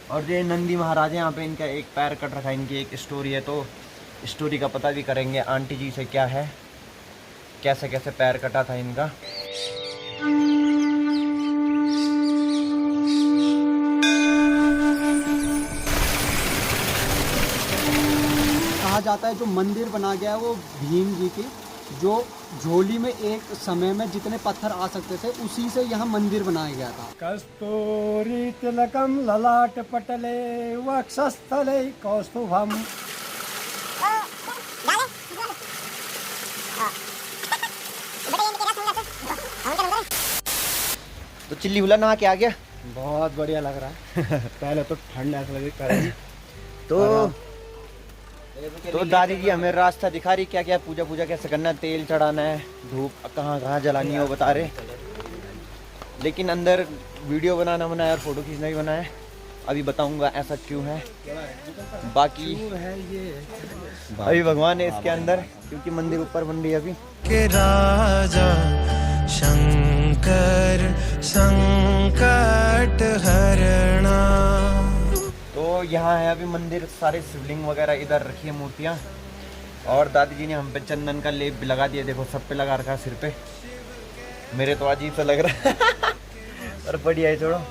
और ये नंदी महाराज यहाँ पे, इनका एक पैर कट रखा है, इनकी एक स्टोरी है, तो स्टोरी का पता भी करेंगे आंटी जी से क्या है, कैसे कैसे पैर कटा था इनका। कहा जाता है जो मंदिर बना गया है वो भीम जी की, जो झोली में एक समय में जितने पत्थर आ सकते थे उसी से यहाँ मंदिर बनाया गया था। कस्तूरी तिलकम ललाट पटले वक्षस्थले कौस्तुभम। तो चिल्ली उला नहा के आ गया, बहुत बढ़िया लग रहा है। पहले तो ठंड ऐसा लगी तो दादी जी हमें रास्ता दिखा रही, क्या क्या पूजा पूजा कैसे करना है, तेल चढ़ाना है, धूप कहाँ कहाँ जलानी है वो बता रहे। लेकिन अंदर वीडियो बनाना मना है और फोटो खींचना भी मना है, अभी बताऊंगा ऐसा क्यों है। बाकी अभी भगवान है इसके अंदर, क्योंकि मंदिर ऊपर बन रही है अभी। के राजा शंकर संकट हरणा। तो यहाँ है अभी मंदिर, सारे शिवलिंग वगैरह इधर रखी है मूर्तियाँ, और दादी जी ने हम पे चंदन का लेप भी लगा दिया, देखो सब पे लगा रखा है, सिर पे। मेरे तो अजीब सा लग रहा है और बढ़िया है, छोड़ो।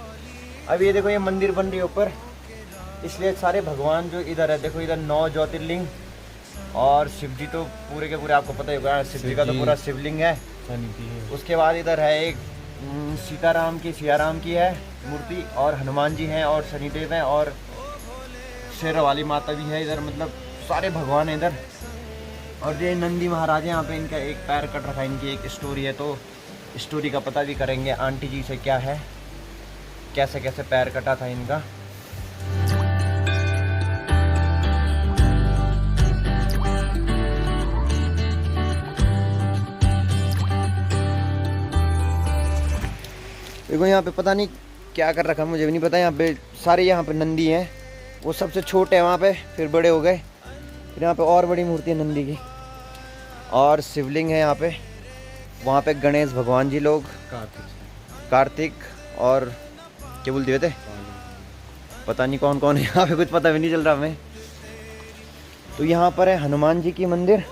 अब ये देखो ये मंदिर बन रही है ऊपर, इसलिए सारे भगवान जो इधर है, देखो इधर 9 ज्योतिर्लिंग, और शिव जी तो पूरे के पूरे आपको पता ही होगा, शिव जी का तो पूरा शिवलिंग है। उसके बाद इधर है एक सीताराम की, सियाराम की है मूर्ति, और हनुमान जी हैं, और शनिदेव हैं, और शेर वाली माता भी है इधर, मतलब सारे भगवान हैं इधर। और ये नंदी महाराज यहाँ पे, इनका एक पैर कट रखा है, इनकी एक स्टोरी है, तो स्टोरी का पता भी करेंगे आंटी जी से क्या है, कैसे कैसे पैर कटा था इनका। देखो यहाँ पे पता नहीं क्या कर रखा, मुझे भी नहीं पता। यहाँ पे सारे यहाँ पे नंदी हैं, वो सबसे छोटे हैं वहाँ पे, फिर बड़े हो गए, फिर यहाँ पे और बड़ी मूर्ति है नंदी की, और शिवलिंग है यहाँ पे। वहाँ पे गणेश भगवान जी लोग, कार्तिक और क्या बोलते थे, पता नहीं कौन कौन है यहाँ पे, कुछ पता भी नहीं चल रहा हमें। तो यहाँ पर है हनुमान जी की मंदिर,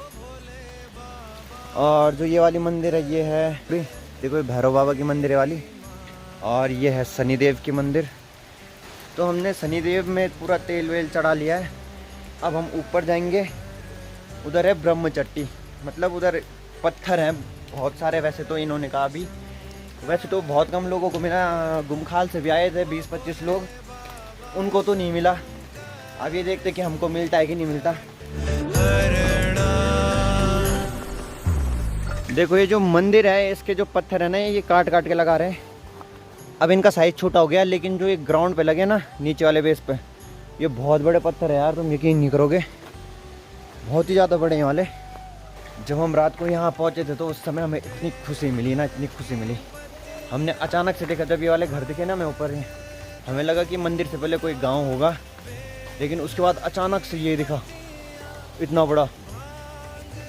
और जो ये वाली मंदिर है ये है, देखो ये भैरव बाबा की मंदिर है वाली, और ये है शनिदेव की मंदिर। तो हमने शनिदेव में पूरा तेल वेल चढ़ा लिया है, अब हम ऊपर जाएंगे, उधर है ब्रह्मचट्टी, मतलब उधर पत्थर हैं बहुत सारे। वैसे तो इन्होंने कहा अभी, वैसे तो बहुत कम लोगों को मिला, गुमखाल से भी आए थे 20-25 लोग, उनको तो नहीं मिला। अब ये देखते कि हमको मिलता है कि नहीं मिलता। देखो ये जो मंदिर है, इसके जो पत्थर है ना, ये काट काट के लगा रहे हैं। अब इनका साइज छोटा हो गया, लेकिन जो एक ग्राउंड पे लगे ना, नीचे वाले बेस पे, ये बहुत बड़े पत्थर है यार, तुम यकीन नहीं करोगे, बहुत ही ज़्यादा बड़े हैं वाले। जब हम रात को यहाँ पहुँचे थे तो उस समय हमें इतनी खुशी मिली ना, इतनी खुशी मिली। हमने अचानक से देखा, जब ये वाले घर दिखे ना, मैं ऊपर ही, हमें लगा कि मंदिर से पहले कोई गाँव होगा, लेकिन उसके बाद अचानक से ये दिखा इतना बड़ा।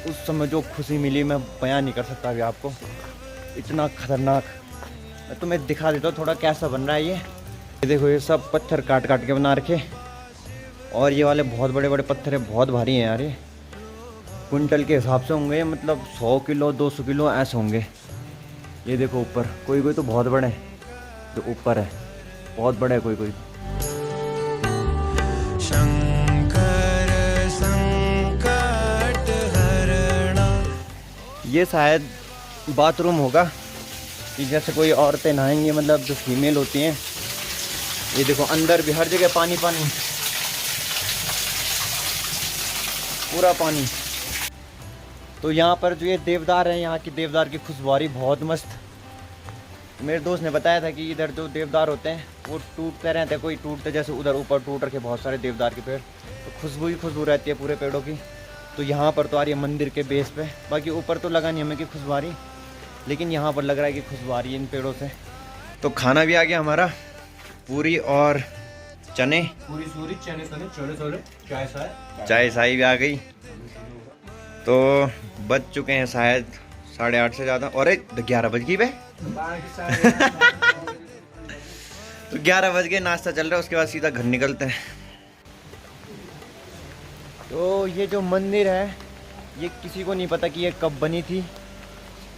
उस समय जो खुशी मिली मैं बयान नहीं कर सकता अभी आपको, इतना खतरनाक। मैं तुम्हें दिखा देता हूँ थोड़ा कैसा बन रहा है ये देखो, ये सब पत्थर काट काट के बना रखे, और ये वाले बहुत बड़े बड़े पत्थर है, बहुत भारी हैं यार, ये क्विंटल के हिसाब से होंगे, मतलब 100 किलो 200 किलो ऐसे होंगे। ये देखो ऊपर, कोई कोई तो बहुत बड़े हैं, जो ऊपर है बहुत बड़े है कोई कोई। शंकर संकट हरणा। ये शायद बाथरूम होगा, कि जैसे कोई औरतें नहाएंगी, मतलब जो फीमेल होती हैं। ये देखो अंदर भी हर जगह पानी पानी, पूरा पानी। तो यहाँ पर जो ये देवदार है, यहाँ की देवदार की खुशबुआरी बहुत मस्त। मेरे दोस्त ने बताया था कि इधर जो देवदार होते हैं वो टूटते रहते हैं, कोई टूटते, जैसे उधर ऊपर टूट रखे बहुत सारे देवदार के पेड़, तो खुशबू ही खुशबू रहती है पूरे पेड़ों की। तो यहाँ पर तो आ रही है मंदिर के बेस पे, बाकी ऊपर तो लगा नहीं हमें कि खुशबू आ रही, लेकिन यहाँ पर लग रहा है कि खुशबू आ रही है इन पेड़ों से। तो खाना भी आ गया हमारा, पूरी और चने, पूरी सूरी चने तने छोले छोले, चाय साई भी आ गई। तो बज चुके हैं शायद 8:30 से ज़्यादा, और 11 बज गई बे। तो 11 बज गए, नाश्ता चल रहा है, उसके बाद सीधा घर निकलते हैं। तो ये जो मंदिर है ये किसी को नहीं पता कि ये कब बनी थी,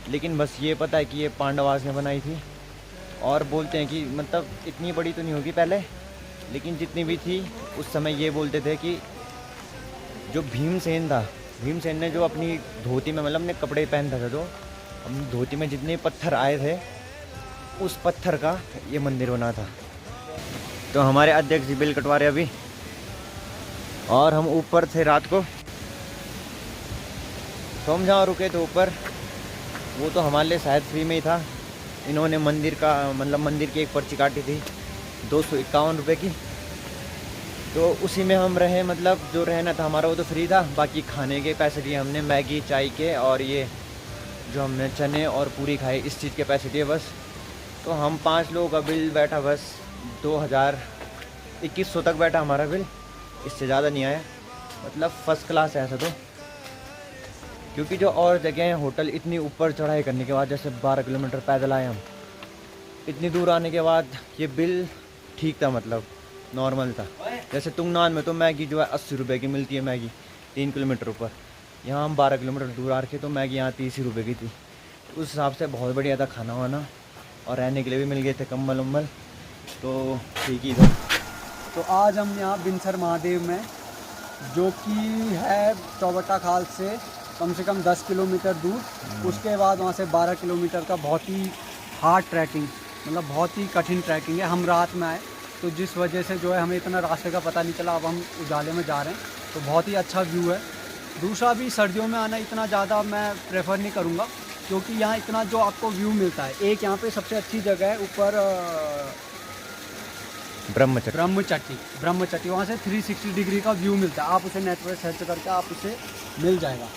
लेकिन बस ये पता है कि ये पांडवास ने बनाई थी। और बोलते हैं कि मतलब इतनी बड़ी तो नहीं होगी पहले, लेकिन जितनी भी थी उस समय ये बोलते थे कि जो भीमसेन था, भीमसेन ने जो अपनी धोती में मतलब अपने कपड़े पहनता था, तो अपनी धोती में जितने पत्थर आए थे उस पत्थर का ये मंदिर बना था। तो हमारे अध्यक्ष जी बिल कटवा रहे अभी, और हम ऊपर थे रात को। तो हम जहाँ रुके थे ऊपर, वो तो हमारे लिए शायद फ्री में ही था। इन्होंने मंदिर का मतलब मंदिर की एक पर्ची काटी थी 251 रुपये की, तो उसी में हम रहे। मतलब जो रहना था हमारा वो तो फ्री था, बाकी खाने के पैसे दिए हमने, मैगी चाय के, और ये जो हमने चने और पूरी खाई इस चीज़ के पैसे दिए बस। तो हम 5 लोगों का बिल बैठा बस 2100 तक बैठा हमारा बिल, इससे ज़्यादा नहीं आया। मतलब फर्स्ट क्लास है ऐसा तो, क्योंकि जो और जगह हैं होटल इतनी ऊपर चढ़ाई करने के बाद, जैसे 12 किलोमीटर पैदल आए हम, इतनी दूर आने के बाद ये बिल ठीक था, मतलब नॉर्मल था। जैसे तुंगनान में तो मैगी जो है 80 रुपये की मिलती है मैगी 3 किलोमीटर ऊपर, यहाँ हम 12 किलोमीटर दूर आ रखे तो मैगी यहाँ 30 रुपये की थी। उस हिसाब से बहुत बढ़िया था खाना वाना, और रहने के लिए भी मिल गए थे कंबल उम्बल, तो ठीक ही था। तो आज हम यहाँ बिनसर महादेव में, जो कि है चौबट्टा खाल से कम 10 किलोमीटर दूर, उसके बाद वहाँ से 12 किलोमीटर का बहुत ही हार्ड ट्रैकिंग, मतलब बहुत ही कठिन ट्रैकिंग है। हम रात में आए तो जिस वजह से जो है हमें इतना रास्ते का पता नहीं चला। अब हम उजाले में जा रहे हैं, तो बहुत ही अच्छा व्यू है। दूसरा भी सर्दियों में आना इतना ज़्यादा मैं प्रेफर नहीं करूँगा, क्योंकि यहाँ इतना जो आपको व्यू मिलता है। एक यहाँ पे सबसे अच्छी जगह है ऊपर ब्रह्मचट्टी, वहाँ से 360 डिग्री का व्यू मिलता है। आप उसे नेट पर सर्च करके आप उसे मिल जाएगा।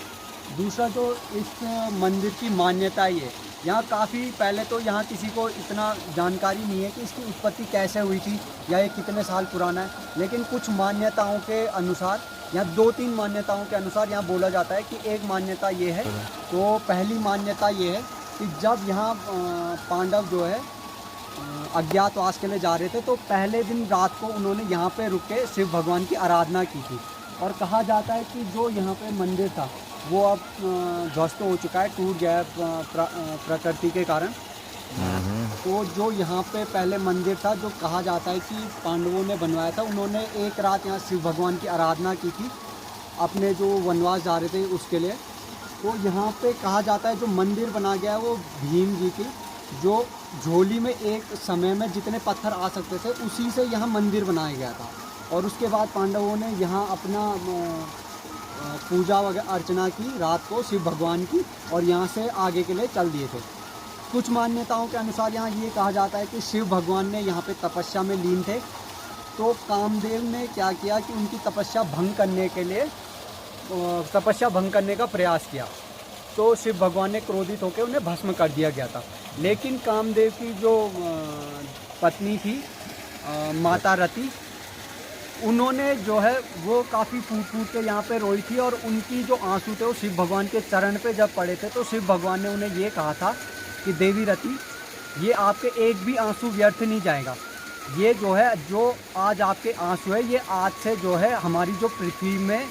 दूसरा जो इस मंदिर की मान्यता ये, यहाँ काफ़ी पहले तो यहाँ किसी को इतना जानकारी नहीं है कि इसकी उत्पत्ति कैसे हुई थी या ये कितने साल पुराना है, लेकिन कुछ मान्यताओं के अनुसार, यहाँ 2-3 मान्यताओं के अनुसार यहाँ बोला जाता है कि एक मान्यता ये है। तो पहली मान्यता ये है कि जब यहाँ पांडव जो है अज्ञातवास के लिए जा रहे थे, तो पहले दिन रात को उन्होंने यहाँ पे रुक के शिव भगवान की आराधना की थी। और कहा जाता है कि जो यहाँ पे मंदिर था वो अब ध्वस्त हो चुका है, टूट गया है प्रकृति के कारण। तो जो यहाँ पे पहले मंदिर था, जो कहा जाता है कि पांडवों ने बनवाया था, उन्होंने एक रात यहाँ शिव भगवान की आराधना की थी अपने जो वनवास जा रहे थे उसके लिए। तो यहाँ पे कहा जाता है जो मंदिर बना गया है वो भीम जी की, जो झोली में एक समय में जितने पत्थर आ सकते थे उसी से यहाँ मंदिर बनाया गया था। और उसके बाद पांडवों ने यहाँ अपना पूजा वगैरह अर्चना की रात को शिव भगवान की, और यहाँ से आगे के लिए चल दिए थे। कुछ मान्यताओं के अनुसार यहाँ ये कहा जाता है कि शिव भगवान ने यहाँ पे तपस्या में लीन थे, तो कामदेव ने क्या किया कि उनकी तपस्या भंग करने के लिए तपस्या भंग करने का प्रयास किया। तो शिव भगवान ने क्रोधित होकर उन्हें भस्म कर दिया गया था। लेकिन कामदेव की जो पत्नी थी माता रति, उन्होंने जो है वो काफ़ी फूट के यहाँ पे रोई थी, और उनकी जो आंसू थे वो शिव भगवान के चरण पे जब पड़े थे, तो शिव भगवान ने उन्हें ये कहा था कि देवी रति, ये आपके एक भी आंसू व्यर्थ नहीं जाएगा। ये जो है जो आज आपके आंसू है, ये आज से जो है हमारी जो पृथ्वी में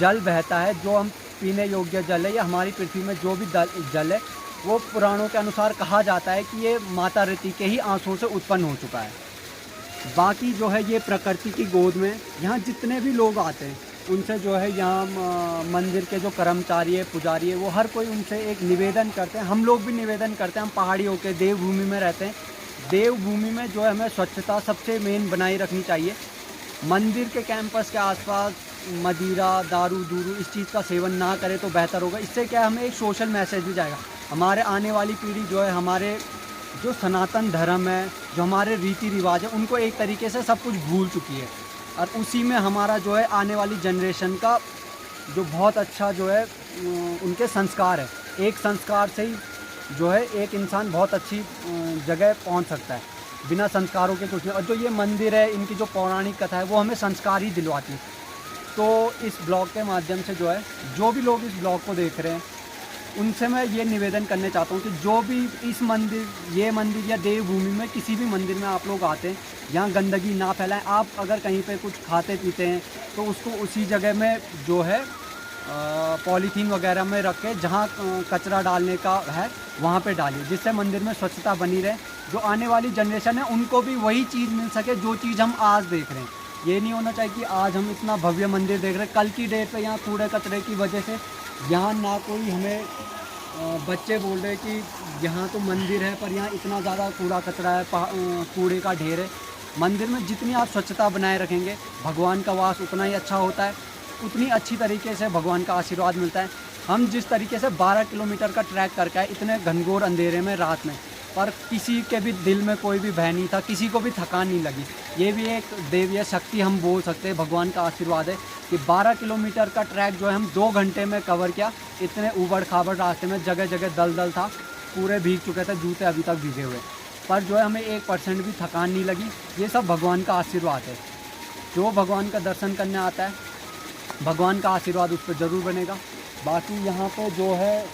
जल बहता है, जो हम पीने योग्य जल है, या हमारी पृथ्वी में जो भी जल है, वो पुराणों के अनुसार कहा जाता है कि ये माता रति के ही आंसुओं से उत्पन्न हो चुका है। बाकी जो है ये प्रकृति की गोद में यहाँ जितने भी लोग आते हैं उनसे जो है यहाँ मंदिर के जो कर्मचारी है, पुजारी है, वो हर कोई उनसे एक निवेदन करते हैं। हम लोग भी निवेदन करते हैं। हम पहाड़ियों के देवभूमि में रहते हैं। देवभूमि में जो है हमें स्वच्छता सबसे मेन बनाई रखनी चाहिए। मंदिर के कैंपस के आसपास मदिरा, दारू इस चीज़ का सेवन ना करें तो बेहतर होगा। इससे क्या है, हमें एक सोशल मैसेज भी जाएगा। हमारे आने वाली पीढ़ी जो है, हमारे जो सनातन धर्म है, जो हमारे रीति रिवाज है, उनको एक तरीके से सब कुछ भूल चुकी है, और उसी में हमारा जो है आने वाली जनरेशन का जो बहुत अच्छा जो है उनके संस्कार है। एक संस्कार से ही जो है एक इंसान बहुत अच्छी जगह पहुंच सकता है। बिना संस्कारों के कुछ नहीं। और जो ये मंदिर है, इनकी जो पौराणिक कथा है, वो हमें संस्कार ही दिलवाती है। तो इस ब्लॉग के माध्यम से जो है, जो भी लोग इस ब्लॉग को देख रहे हैं, उनसे मैं ये निवेदन करना चाहता हूँ कि जो भी इस मंदिर, ये मंदिर या देवभूमि में किसी भी मंदिर में आप लोग आते हैं, यहाँ गंदगी ना फैलाएं। आप अगर कहीं पे कुछ खाते पीते हैं तो उसको उसी जगह में जो है पॉलीथीन वगैरह में रख के जहाँ कचरा डालने का है वहाँ पे डालिए, जिससे मंदिर में स्वच्छता बनी रहे। जो आने वाली जनरेशन है उनको भी वही चीज़ मिल सके जो चीज़ हम आज देख रहे हैं। ये नहीं होना चाहिए कि आज हम इतना भव्य मंदिर देख रहे हैं, कल की डेट पे यहाँ कूड़े कचरे की वजह से यहाँ ना कोई हमें बच्चे बोल रहे कि यहाँ तो मंदिर है पर यहाँ इतना ज़्यादा कूड़ा कचरा है, कूड़े का ढेर है। मंदिर में जितनी आप स्वच्छता बनाए रखेंगे भगवान का वास उतना ही अच्छा होता है, उतनी अच्छी तरीके से भगवान का आशीर्वाद मिलता है। हम जिस तरीके से 12 किलोमीटर का ट्रैक करके आए इतने घनघोर अंधेरे में रात में, पर किसी के भी दिल में कोई भी भय नहीं था, किसी को भी थकान नहीं लगी। ये भी एक देवीय शक्ति हम बोल सकते हैं, भगवान का आशीर्वाद है कि 12 किलोमीटर का ट्रैक जो है हम 2 घंटे में कवर किया। इतने ऊबड़ खाबड़ रास्ते में जगह जगह दलदल था, पूरे भीग चुके थे, जूते अभी तक भीगे हुए, पर जो है हमें 1% भी थकान नहीं लगी। ये सब भगवान का आशीर्वाद है। जो भगवान का दर्शन करने आता है भगवान का आशीर्वाद उस पर ज़रूर बनेगा। बाकी यहाँ पे जो है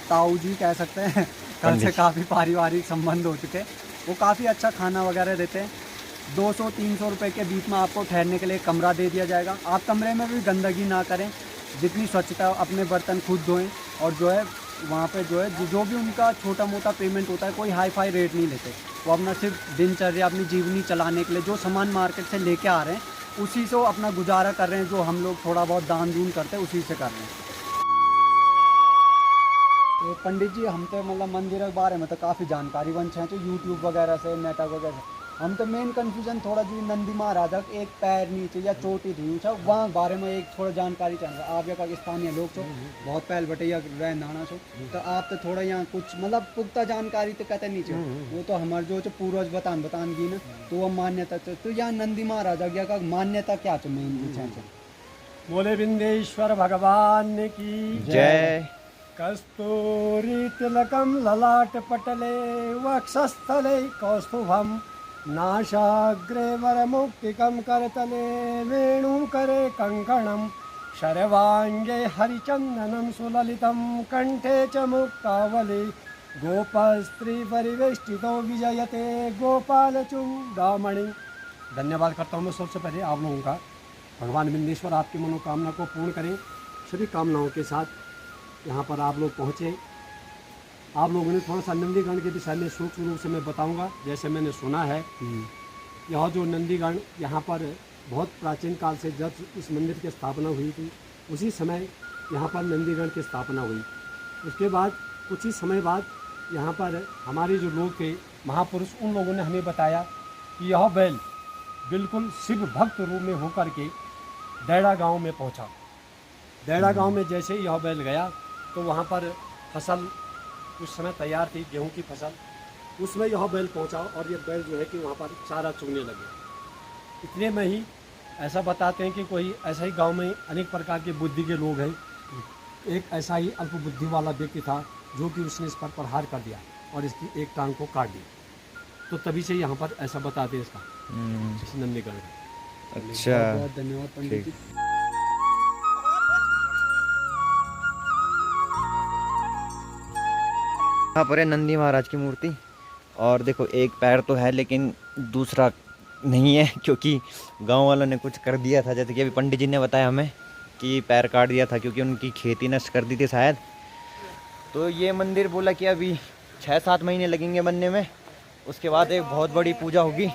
ताऊ जी कह सकते हैं, कल से काफ़ी पारिवारिक संबंध हो चुके हैं। वो काफ़ी अच्छा खाना वगैरह देते हैं। 200-300 रुपये के बीच में आपको ठहरने के लिए कमरा दे दिया जाएगा। आप कमरे में भी गंदगी ना करें, जितनी स्वच्छता, अपने बर्तन खुद धोएं, और जो है वहाँ पे जो है जो भी उनका छोटा मोटा पेमेंट होता है, कोई हाई फाई रेट नहीं लेते। वो अपना सिर्फ दिनचर्या, अपनी जीवनी चलाने के लिए जो सामान मार्केट से लेके आ रहे हैं उसी से वो अपना गुजारा कर रहे हैं। जो हम लोग थोड़ा बहुत दान दून करते हैं उसी से कर रहे हैं। तो पंडित जी, हम तो मतलब मंदिर के बारे में तो काफ़ी जानकारी बन छे तो यूट्यूब वगैरह से, नेटा वगैरह से। हम तो मेन कन्फ्यूजन थोड़ा जी नंदी महाराजा एक पैर नीचे या चोटी धुई छा वहाँ बारे में एक थोड़ा जानकारी चाहिए। आप या स्थानीय लोग छो, बहुत पहल बटे या रह नाना छो, तो आप तो थोड़ा यहाँ कुछ मतलब पुख्ता जानकारी तो कहते नहीं छो। वो तो हमारे जो पूर्वज बतान गी ना, तो वो मान्यता। तो यहाँ नंदी महाराजा का मान्यता क्या छो मेन पूछा? बोले विंदेश्वर भगवान की जय। कस्तूरी तिलकम ललाट पटले वक्षस्थले कौस्तुभम नाशाग्रे वरमुक्तिकं करतले वेणुकरे कंकणम शर्वांगे हरिचंदनम सुललितं कंठे च मुक्तावली गोपस्त्री परिवेष्टितो विजयते गोपाल चूड़ामणि। धन्यवाद करता हूँ मैं सबसे पहले आप लोगों का। भगवान विंदेश्वर आपकी मनोकामना को पूर्ण करें। सभी कामनाओं के साथ यहाँ पर आप लोग पहुँचे। आप लोगों ने थोड़ा सा नंदीगढ़ के विषय में सूक्ष्म रूप से मैं बताऊंगा। जैसे मैंने सुना है, यह जो नंदीगढ़ यहाँ पर बहुत प्राचीन काल से जब इस मंदिर की स्थापना हुई थी, उसी समय यहाँ पर नंदीगढ़ की स्थापना हुई। उसके बाद कुछ ही समय बाद यहाँ पर हमारे जो लोग थे महापुरुष, उन लोगों ने हमें बताया कि यह बैल बिल्कुल शिव भक्त रूप में होकर के दैड़ा गाँव में पहुँचा। दैड़ा गाँव में जैसे ही यह बैल गया तो वहाँ पर फसल उस समय तैयार थी, गेहूं की फसल, उसमें यह बैल पहुंचा और ये बैल जो है कि वहाँ पर चारा चुगने लगे। इतने में ही ऐसा बताते हैं कि कोई ऐसा ही गांव में अनेक प्रकार के बुद्धि के लोग हैं। एक ऐसा ही अल्प बुद्धि वाला व्यक्ति था जो कि उसने इस पर प्रहार कर दिया और इसकी एक टांग को काट दिया। तो तभी से यहाँ पर ऐसा बताते हैं इसका नंदीगढ़ में। अच्छा, बहुत धन्यवाद पंडित जी। यहाँ पर है नंदी महाराज की मूर्ति, और देखो एक पैर तो है लेकिन दूसरा नहीं है, क्योंकि गांव वालों ने कुछ कर दिया था। जैसे कि अभी पंडित जी ने बताया हमें कि पैर काट दिया था क्योंकि उनकी खेती नष्ट कर दी थी शायद। तो ये मंदिर बोला कि अभी 6-7 महीने लगेंगे बनने में, उसके बाद एक बहुत बड़ी पूजा होगी।